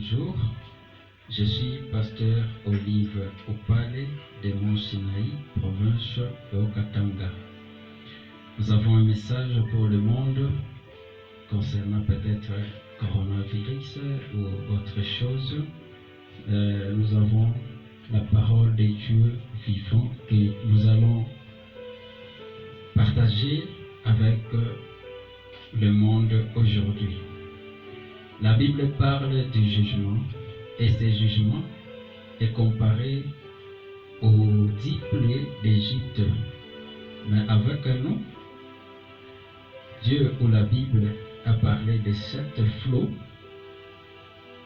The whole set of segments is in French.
Bonjour, je suis pasteur Olive Opale de Mont Sinaï, province de Okatanga. Nous avons un message pour le monde concernant peut-être coronavirus ou autre chose. Nous avons la parole de Dieu vivant que nous allons partager avec le monde aujourd'hui. La Bible parle du jugement et ce jugement est comparé aux 10 plaies d'Égypte. Mais avec nous, Dieu ou la Bible a parlé de 7 flots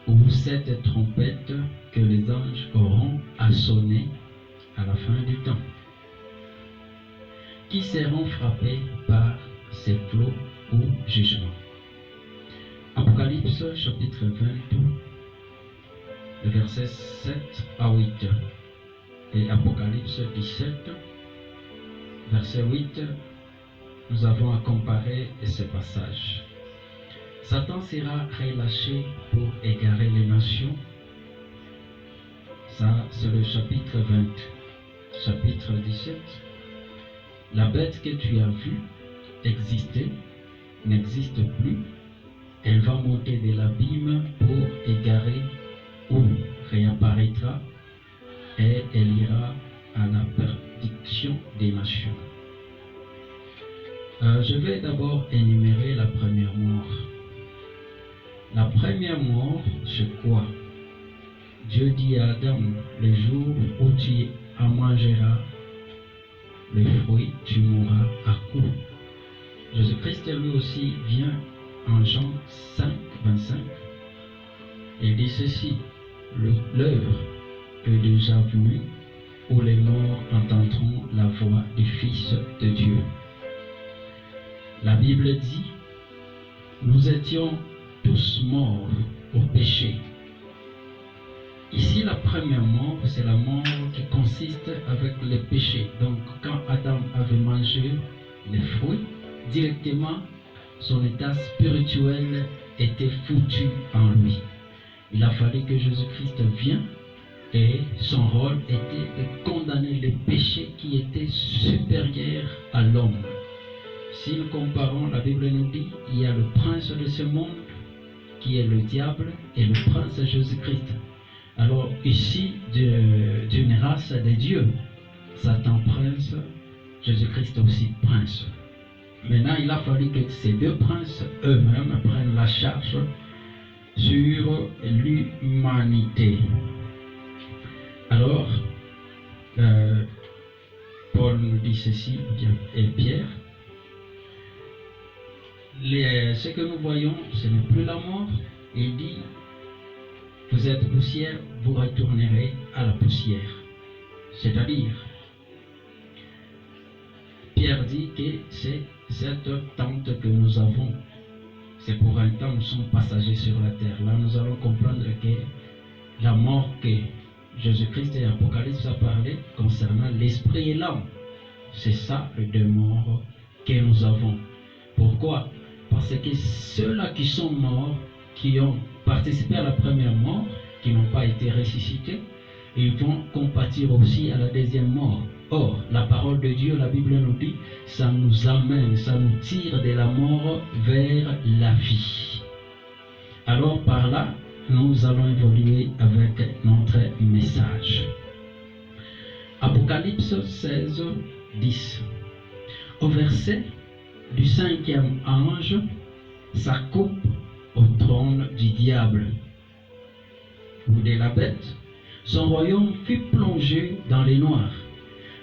ou 7 trompettes que les anges auront à sonner à la fin du temps, qui seront frappés par ces flots ou jugements. Apocalypse chapitre 22, le verset 7 à 8 et Apocalypse 17, verset 8, nous avons à comparer ce passage. Satan sera relâché pour égarer les nations. Ça, c'est le chapitre 20. Chapitre 17. La bête que tu as vue exister n'existe plus. Elle va monter de l'abîme pour égarer ou réapparaîtra et elle ira à la perdition des nations. Je vais d'abord énumérer la première mort. La première mort, c'est quoi? Dieu dit à Adam, le jour où tu en mangeras le fruit, tu mourras à coup. Jésus-Christ lui aussi vient en Jean 5, 25. Il dit ceci, l'heure est déjà venue où les morts entendront la voix du Fils de Dieu. La Bible dit, nous étions tous morts au péché. Ici, la première mort, c'est la mort qui consiste avec le péché. Donc, quand Adam avait mangé les fruits, directement, son état spirituel était foutu en lui. Il a fallu que Jésus-Christ vienne et son rôle était de condamner les péchés qui étaient supérieurs à l'homme. Si nous comparons, la Bible nous dit, il y a le prince de ce monde qui est le diable et le prince Jésus-Christ. Alors ici, d'une race de Dieu, Satan prince, Jésus-Christ aussi prince. Maintenant, il a fallu que ces deux princes eux-mêmes prennent la charge sur l'humanité. Alors, Paul nous dit ceci, et Pierre, ce que nous voyons, ce n'est plus la mort. Il dit, vous êtes poussière, vous retournerez à la poussière. C'est-à-dire, Pierre dit que c'est cette tente que nous avons. C'est pour un temps, nous sommes passagers sur la terre. Là, nous allons comprendre que la mort que Jésus-Christ et Apocalypse a parlé concernant l'esprit et l'âme. C'est ça, les deux morts que nous avons. Pourquoi? Parce que ceux-là qui sont morts, qui ont participé à la première mort, qui n'ont pas été ressuscités, ils vont compatir aussi à la deuxième mort. Or, la parole de Dieu, la Bible nous dit, ça nous amène, ça nous tire de la mort vers la vie. Alors par là, nous allons évoluer avec notre message. Apocalypse 16, 10. Au verset du 5e ange, sa coupe au trône du diable ou de la bête, son royaume fut plongé dans les noirs.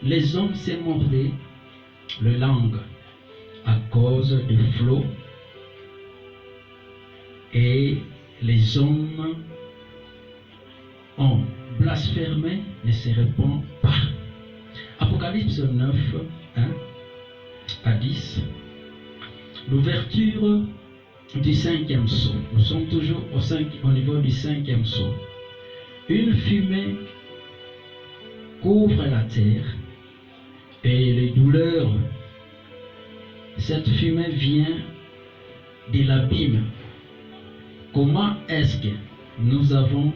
Les hommes se mordaient les langues à cause des flots et les hommes ont blasphémé, ne se répand pas. Apocalypse 9, 1 à 10. L'ouverture du 5e sceau. Nous sommes toujours au niveau du 5e sceau. Une fumée couvre la terre et les douleurs. Cette fumée vient de l'abîme. Comment est-ce que nous allons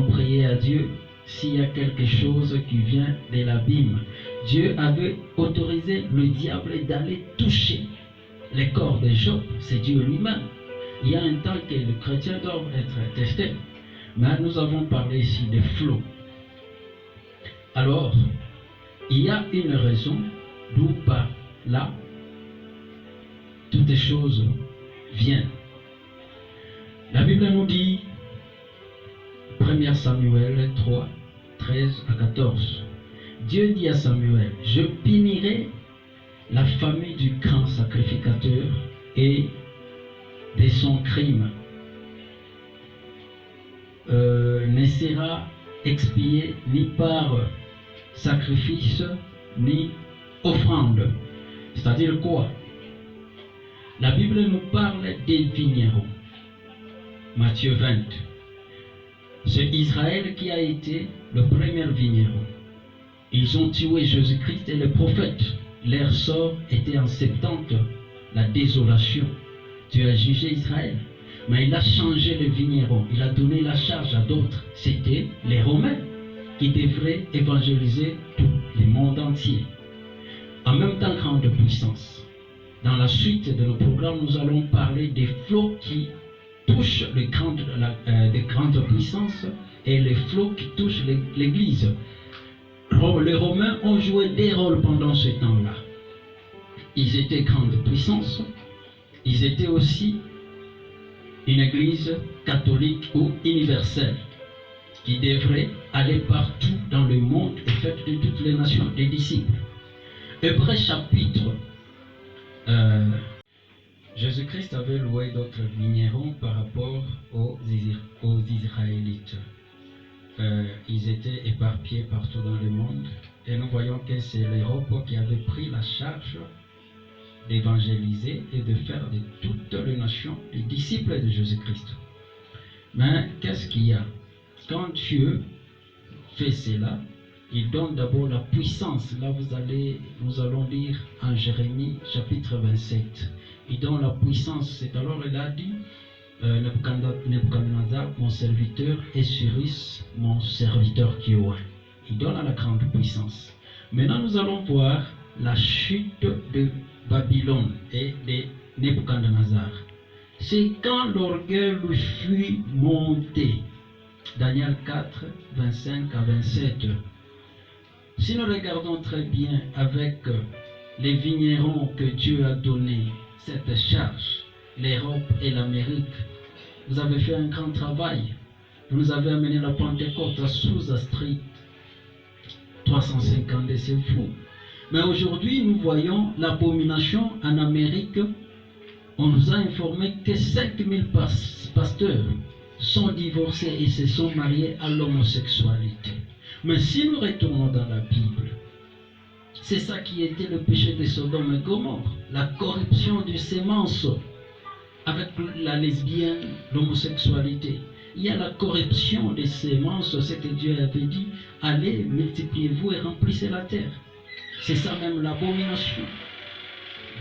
prier à Dieu s'il y a quelque chose qui vient de l'abîme. Dieu avait autorisé le diable d'aller toucher les corps de Job, c'est Dieu lui-même. Il y a un temps que le chrétien doit être testé. Mais nous avons parlé ici des flots. Alors, il y a une raison d'où par là toutes les choses viennent. La Bible nous dit, 1 Samuel 3, 13 à 14. Dieu dit à Samuel, je punirai la famille du grand sacrificateur et de son crime ne sera expié ni par sacrifice ni offrande. C'est-à-dire quoi? La Bible nous parle des vignerons. Matthieu 20. C'est Israël qui a été le premier vigneron. Ils ont tué Jésus-Christ et les prophètes. Leur sort était en 70, la désolation. Dieu a jugé Israël. Mais il a changé le vigneron. Il a donné la charge à d'autres. C'était les Romains qui devraient évangéliser tout le monde entier. En même temps, grande puissance. Dans la suite de nos programmes, nous allons parler des flots qui touchent les grandes puissances et les flots qui touchent l'Église. Les Romains ont joué des rôles pendant ce temps-là. Ils étaient grande puissance. Ils étaient aussi une Église catholique ou universelle qui devrait aller partout dans le monde et faire de toutes les nations des disciples. Hébreux chapitre. Jésus-Christ avait loué d'autres vignerons par rapport aux Israélites. Ils étaient éparpillés partout dans le monde et nous voyons que c'est l'Europe qui avait pris la charge d'évangéliser et de faire de toutes les nations des disciples de Jésus-Christ. Mais qu'est-ce qu'il y a? Quand Dieu fait cela, il donne d'abord la puissance. Là, nous allons lire en Jérémie chapitre 27. Il donne la puissance. C'est alors il a dit, Nebuchadnezzar, mon serviteur, et Cyrus, mon serviteur qui est loin. Il donne la grande puissance. Maintenant, nous allons voir la chute de Babylone et de Nebuchadnezzar. C'est quand l'orgueil lui fut monté. Daniel 4, 25 à 27. Si nous regardons très bien avec les vignerons que Dieu a donné cette charge, l'Europe et l'Amérique, vous avez fait un grand travail. Vous nous avez amené la Pentecôte à Sousa Street. 350, c'est fou. Mais aujourd'hui, nous voyons l'abomination en Amérique. On nous a informé que 5000 pasteurs sont divorcés et se sont mariés à l'homosexualité. Mais si nous retournons dans la Bible, c'est ça qui était le péché de Sodome et Gomorrhe, la corruption du sémence avec la lesbienne, l'homosexualité. Il y a la corruption des sémences, ce que Dieu avait dit, allez, multipliez-vous et remplissez la terre. C'est ça même l'abomination.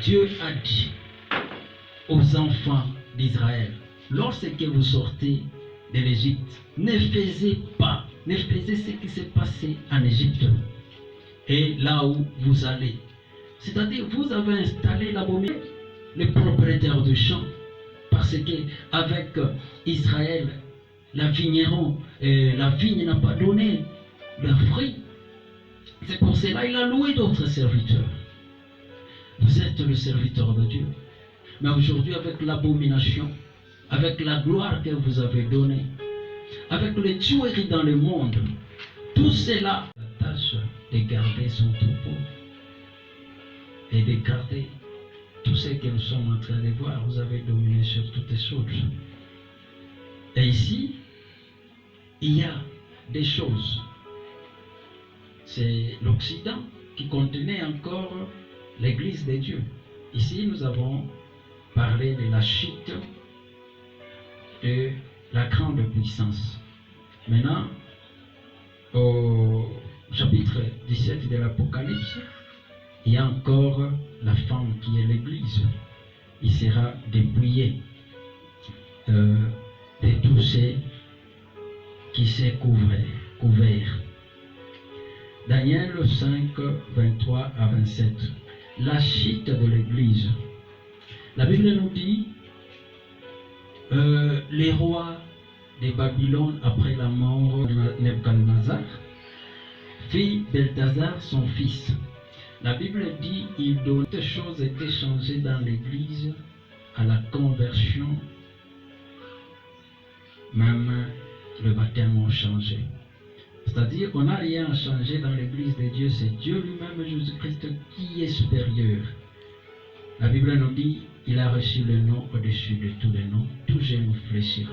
Dieu a dit aux enfants d'Israël, lorsque vous sortez de l'Égypte, ne faisez ce qui s'est passé en Égypte et là où vous allez. C'est-à-dire, vous avez installé l'abomination, le propriétaire du champ, parce que avec Israël, la vigneron, la vigne n'a pas donné leurs fruits. C'est pour cela qu'il a loué d'autres serviteurs. Vous êtes le serviteur de Dieu. Mais aujourd'hui, avec l'abomination, avec la gloire que vous avez donnée, avec les tueries dans le monde, tout cela, la tâche de garder son troupeau et de garder tout ce que nous sommes en train de voir. Vous avez dominé sur toutes les choses. Et ici, il y a des choses. C'est l'Occident qui contenait encore l'Église de Dieu. Ici, nous avons parlé de la chute de la grande puissance. Maintenant, au chapitre 17 de l'Apocalypse, il y a encore la femme qui est l'Église. Il sera dépouillé. de tout ce qui s'est couvert. Daniel 5, 23 à 27. La chute de l'Église. La Bible nous dit, les rois de Babylone, après la mort de Nebuchadnezzar, fit Belthazar son fils. La Bible dit, il donne toutes choses étaient changées dans l'Église à la conversion, même le baptême a changé. C'est-à-dire qu'on n'a rien à changer dans l'Église de Dieu, c'est Dieu lui-même, Jésus-Christ, qui est supérieur. La Bible nous dit, il a reçu le nom au-dessus de tous les noms, tout genou fléchira.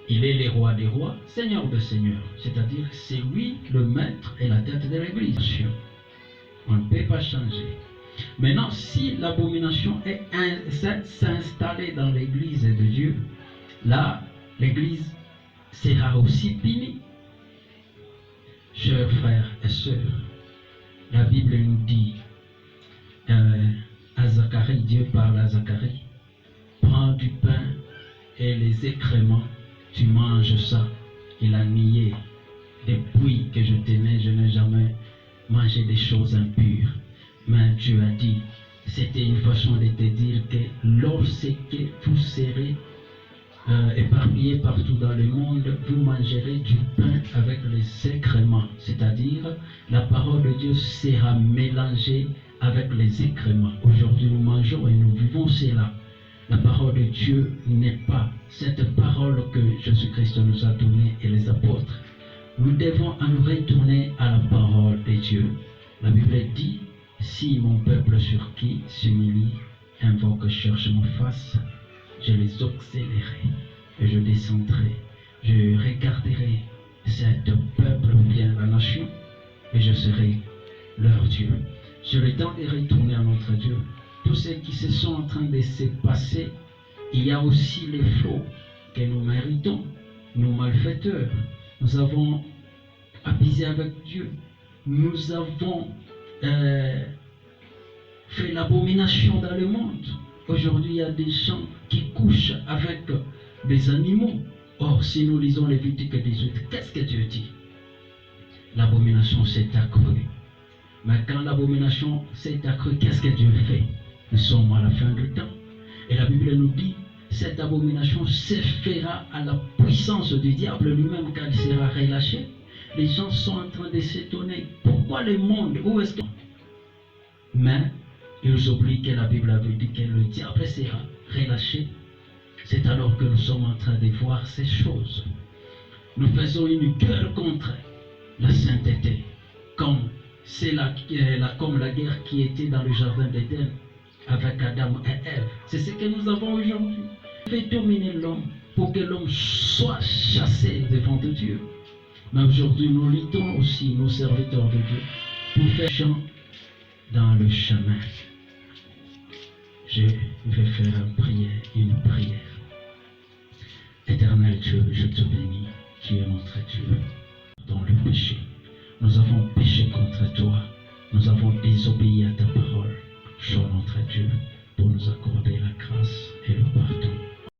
Il est le roi des rois, Seigneur de seigneurs, c'est-à-dire c'est lui le maître et la tête de l'Église. On ne peut pas changer. Maintenant, si l'abomination s'installer dans l'Église de Dieu, là, l'Église sera aussi punie. Chers frères et sœurs, la Bible nous dit à Zacharie, Dieu parle à Zacharie, prends du pain et les excréments, tu manges ça. Il a nié. Depuis que je t'aimais, je n'ai jamais mangé des choses impures. Mais Dieu a dit, c'était une façon de te dire que lorsque vous serez éparpillés partout dans le monde, vous mangerez du pain avec les excréments, c'est-à-dire la parole de Dieu sera mélangée avec les excréments. Aujourd'hui, nous mangeons et nous vivons cela. La parole de Dieu n'est pas cette parole que Jésus-Christ nous a donnée et les apôtres. Nous devons nous retourner à la parole de Dieu. La Bible dit, si mon peuple sur qui s'humilie, invoque, cherche ma face, je les accélérerai et je descendrai. Je regarderai cet peuple ou bien la nation et je serai leur Dieu. Je le temps de retourner à notre Dieu. Tous ceux qui se sont en train de se passer, il y a aussi les faux que nous méritons, nous malfaiteurs. Nous avons abusé avec Dieu. Nous avons fait l'abomination dans le monde. Aujourd'hui, il y a des gens qui couchent avec des animaux. Or, si nous lisons Lévitique 18, qu'est-ce que Dieu dit? L'abomination s'est accrue. Mais quand l'abomination s'est accrue, qu'est-ce que Dieu fait? Nous sommes à la fin du temps. Et la Bible nous dit, cette abomination se fera à la puissance du diable lui-même quand il sera relâché. Les gens sont en train de s'étonner. Pourquoi le monde? Où est-ce que... Mais ils oublient que la Bible avait dit que le diable sera relâché. C'est alors que nous sommes en train de voir ces choses. Nous faisons une guerre contre la sainteté, comme la guerre qui était dans le jardin d'Éden avec Adam et Ève. C'est ce que nous avons aujourd'hui. On fait dominer l'homme pour que l'homme soit chassé devant de Dieu. Mais aujourd'hui, nous luttons aussi, nos serviteurs de Dieu, pour faire chant dans le chemin. Je vais faire une prière. Éternel Dieu, je te bénis, tu es notre Dieu, dans le péché.